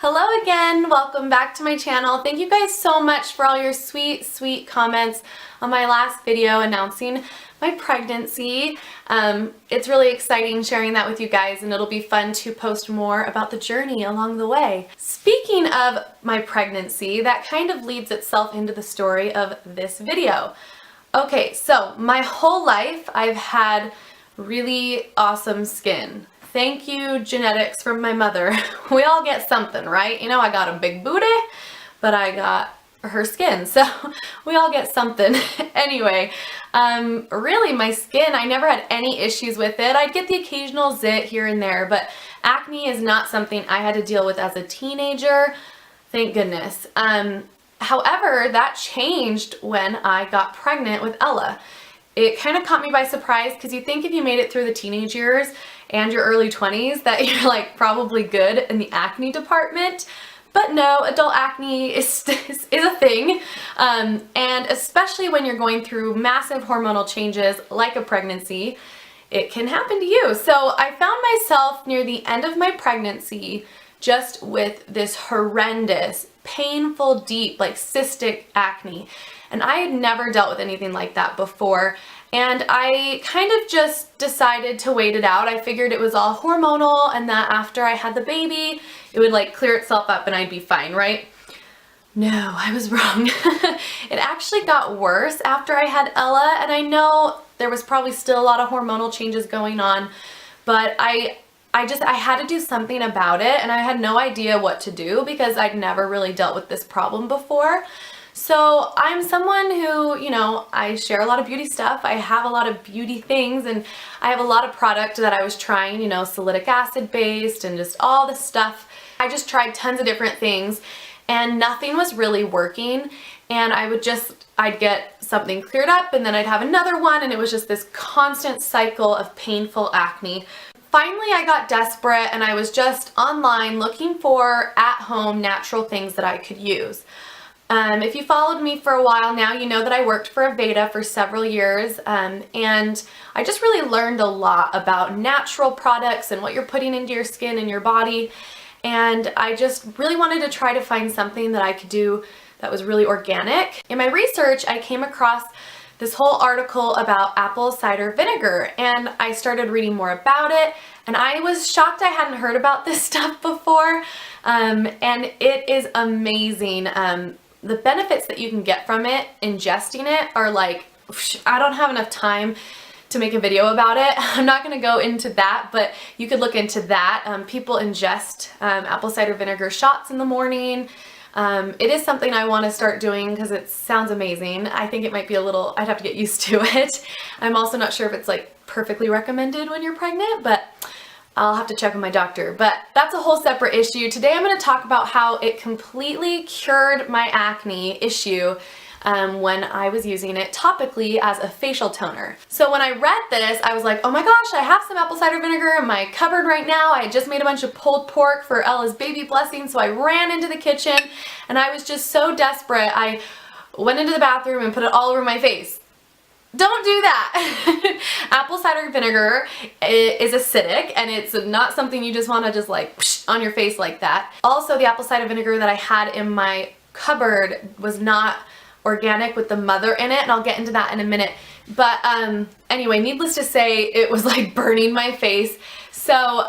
Hello again, welcome back to my channel. Thank you guys so much for all your sweet comments on my last video announcing my pregnancy. It's really exciting sharing that with you guys, and it'll be fun to post more about the journey along the way. Speaking of my pregnancy, that kind of leads itself into the story of this video. Okay, so my whole life I've had really awesome skin. Thank you, genetics from my mother. We all get something, right? You know, I got a big booty, but I got her skin, so we all get something. Anyway, really my skin, I never had any issues with it. I'd get the occasional zit here and there, but acne is not something I had to deal with as a teenager, thank goodness. However, that changed when I got pregnant with Ella. It kind of caught me by surprise because you think if you made it through the teenage years and your early 20s that you're like probably good in the acne department, but no, adult acne is a thing, and especially when you're going through massive hormonal changes like a pregnancy, it can happen to you. So I found myself near the end of my pregnancy just with this horrendous, painful, deep, like cystic acne. And I had never dealt with anything like that before. And I kind of just decided to wait it out. I figured it was all hormonal and that after I had the baby, it would like clear itself up and I'd be fine, right? No, I was wrong. It actually got worse after I had Ella, and I know there was probably still a lot of hormonal changes going on, but I had to do something about it, and I had no idea what to do because I'd never really dealt with this problem before. So I'm someone who, you know, I share a lot of beauty stuff. I have a lot of beauty things, and I have a lot of product that I was trying, you know, salicylic acid based and just all this stuff. I just tried tons of different things and nothing was really working. And I'd get something cleared up and then I'd have another one, and it was just this constant cycle of painful acne. Finally, I got desperate and I was just online looking for at-home natural things that I could use. If you followed me for a while now, you know that I worked for Aveda for several years, and I just really learned a lot about natural products and what you're putting into your skin and your body, and I just really wanted to try to find something that I could do that was really organic. In my research, I came across this whole article about apple cider vinegar, and I started reading more about it, and I was shocked I hadn't heard about this stuff before, and it is amazing. The benefits that you can get from it, ingesting it, are like, I don't have enough time to make a video about it. I'm not going to go into that, but you could look into that. People ingest apple cider vinegar shots in the morning. It is something I want to start doing because it sounds amazing. I think it might be I'd have to get used to it. I'm also not sure if it's like perfectly recommended when you're pregnant, but I'll have to check with my doctor. But that's a whole separate issue. Today I'm going to talk about how it completely cured my acne issue when I was using it topically as a facial toner. So when I read this, I was like, oh my gosh, I have some apple cider vinegar in my cupboard right now. I had just made a bunch of pulled pork for Ella's baby blessing, so I ran into the kitchen and I was just so desperate. I went into the bathroom and put it all over my face. Don't do that. Apple cider vinegar is acidic, and it's not something you just want to just like on your face like that. Also, the apple cider vinegar that I had in my cupboard was not organic with the mother in it, and I'll get into that in a minute. But anyway, needless to say, it was like burning my face. So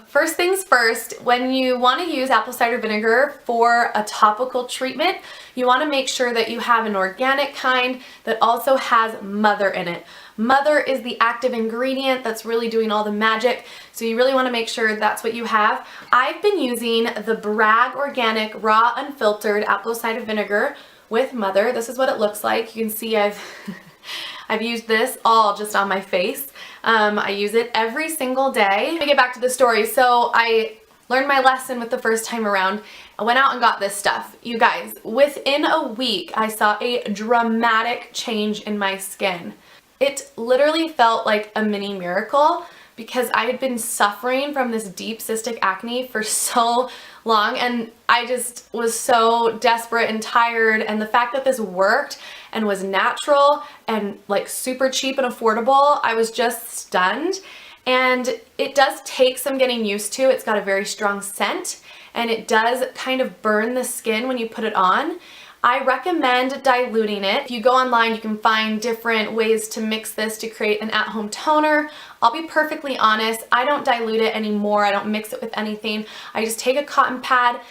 first things first, when you want to use apple cider vinegar for a topical treatment, you want to make sure that you have an organic kind that also has mother in it. Mother is the active ingredient that's really doing all the magic, so you really want to make sure that's what you have. I've been using the Bragg Organic Raw Unfiltered Apple Cider Vinegar with mother. This is what it looks like. You can see I've used this all just on my face. I use it every single day. Let me get back to the story. So I learned my lesson with the first time around. I went out and got this stuff. You guys, within a week, I saw a dramatic change in my skin. It literally felt like a mini miracle because I had been suffering from this deep cystic acne for so long, and I just was so desperate and tired, and the fact that this worked and was natural and like super cheap and affordable, I was just stunned. And it does take some getting used to. It's got a very strong scent, and it does kind of burn the skin when you put it on. I recommend diluting it. If you go online, you can find different ways to mix this to create an at-home toner. I'll be perfectly honest, I don't dilute it anymore. I don't mix it with anything. I just take a cotton pad,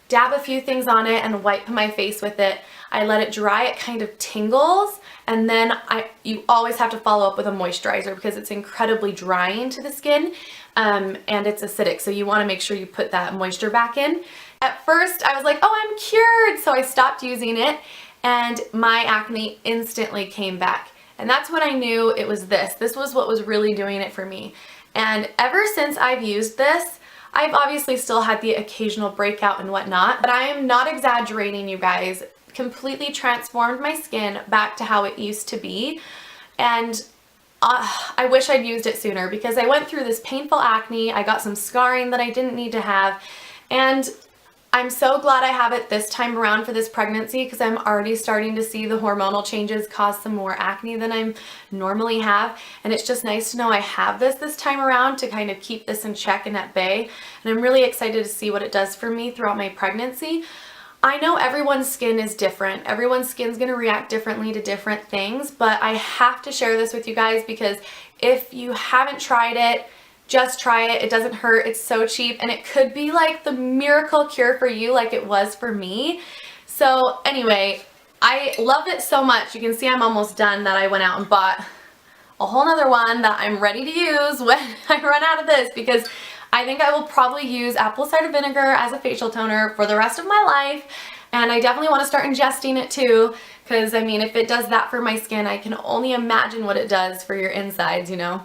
dab a few things on it, and wipe my face with it. I let it dry, it kind of tingles, and then you always have to follow up with a moisturizer because it's incredibly drying to the skin, and it's acidic, so you want to make sure you put that moisture back in. At first I was like, oh, I'm cured, so I stopped using it, and my acne instantly came back. And that's when I knew it was this. This was what was really doing it for me. And ever since I've used this, I've obviously still had the occasional breakout and whatnot, but I am not exaggerating, you guys. Completely transformed my skin back to how it used to be. And I wish I'd used it sooner because I went through this painful acne. I got some scarring that I didn't need to have. And I'm so glad I have it this time around for this pregnancy because I'm already starting to see the hormonal changes cause some more acne than I normally have. And it's just nice to know I have this time around to kind of keep this in check and at bay. And I'm really excited to see what it does for me throughout my pregnancy. I know everyone's skin is different. Everyone's skin's going to react differently to different things, but I have to share this with you guys because if you haven't tried it, just try it. It doesn't hurt. It's so cheap, and it could be like the miracle cure for you like it was for me. So anyway, I love it so much. You can see I'm almost done that I went out and bought a whole nother one that I'm ready to use when I run out of this because I think I will probably use apple cider vinegar as a facial toner for the rest of my life, and I definitely want to start ingesting it too because I mean if it does that for my skin, I can only imagine what it does for your insides, you know.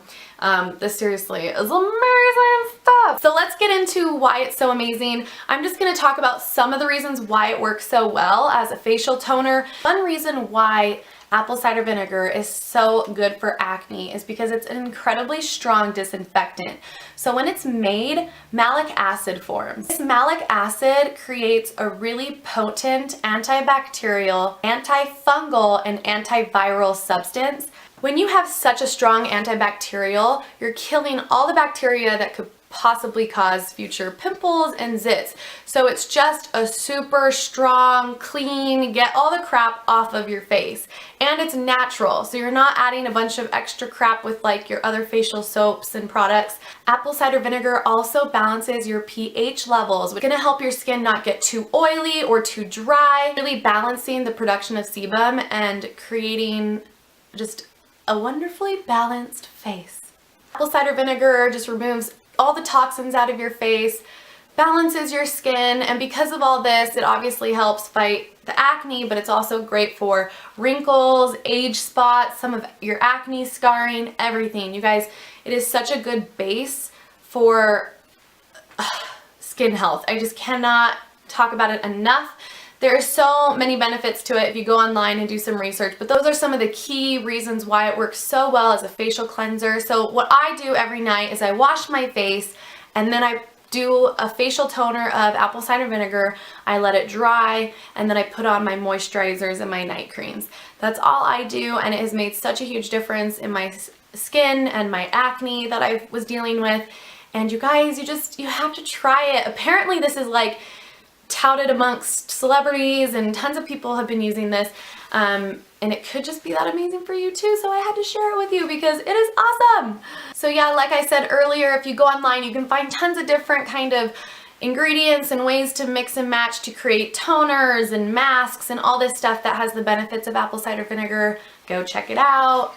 This seriously is amazing stuff. So let's get into why it's so amazing. I'm just going to talk about some of the reasons why it works so well as a facial toner. One reason why apple cider vinegar is so good for acne is because it's an incredibly strong disinfectant. So when it's made, malic acid forms. This malic acid creates a really potent antibacterial, antifungal, and antiviral substance. When you have such a strong antibacterial, you're killing all the bacteria that could possibly cause future pimples and zits. So it's just a super strong, clean, get all the crap off of your face. And it's natural, so you're not adding a bunch of extra crap with like your other facial soaps and products. Apple cider vinegar also balances your pH levels, which is going to help your skin not get too oily or too dry, really balancing the production of sebum and creating just a wonderfully balanced face. Apple cider vinegar just removes all the toxins out of your face, balances your skin, and because of all this, it obviously helps fight the acne, but it's also great for wrinkles, age spots, some of your acne scarring, everything. You guys, it is such a good base for skin health. I just cannot talk about it enough. There are so many benefits to it if you go online and do some research, but those are some of the key reasons why it works so well as a facial cleanser. So what I do every night is I wash my face and then I do a facial toner of apple cider vinegar. I let it dry and then I put on my moisturizers and my night creams. That's all I do, and it has made such a huge difference in my skin and my acne that I was dealing with. And you guys, you have to try it. Apparently this is like touted amongst celebrities and tons of people have been using this, and it could just be that amazing for you too, so I had to share it with you because it is awesome. So yeah, like I said earlier, if you go online you can find tons of different kind of ingredients and ways to mix and match to create toners and masks and all this stuff that has the benefits of apple cider vinegar. Go check it out,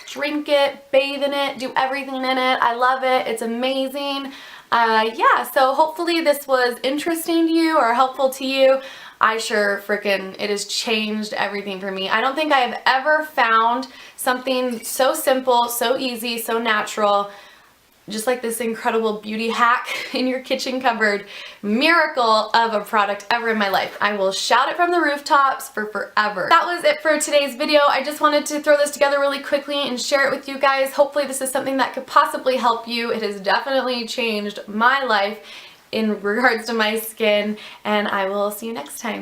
drink it, bathe in it, do everything in it. I love it. It's amazing. Yeah, so hopefully this was interesting to you or helpful to you. I sure frickin' it has changed everything for me. I don't think I have ever found something so simple, so easy, so natural, just like this incredible beauty hack in your kitchen cupboard miracle of a product ever in my life. I will shout it from the rooftops for forever. That was it for today's video. I just wanted to throw this together really quickly and share it with you guys. Hopefully this is something that could possibly help you. It has definitely changed my life in regards to my skin, and I will see you next time.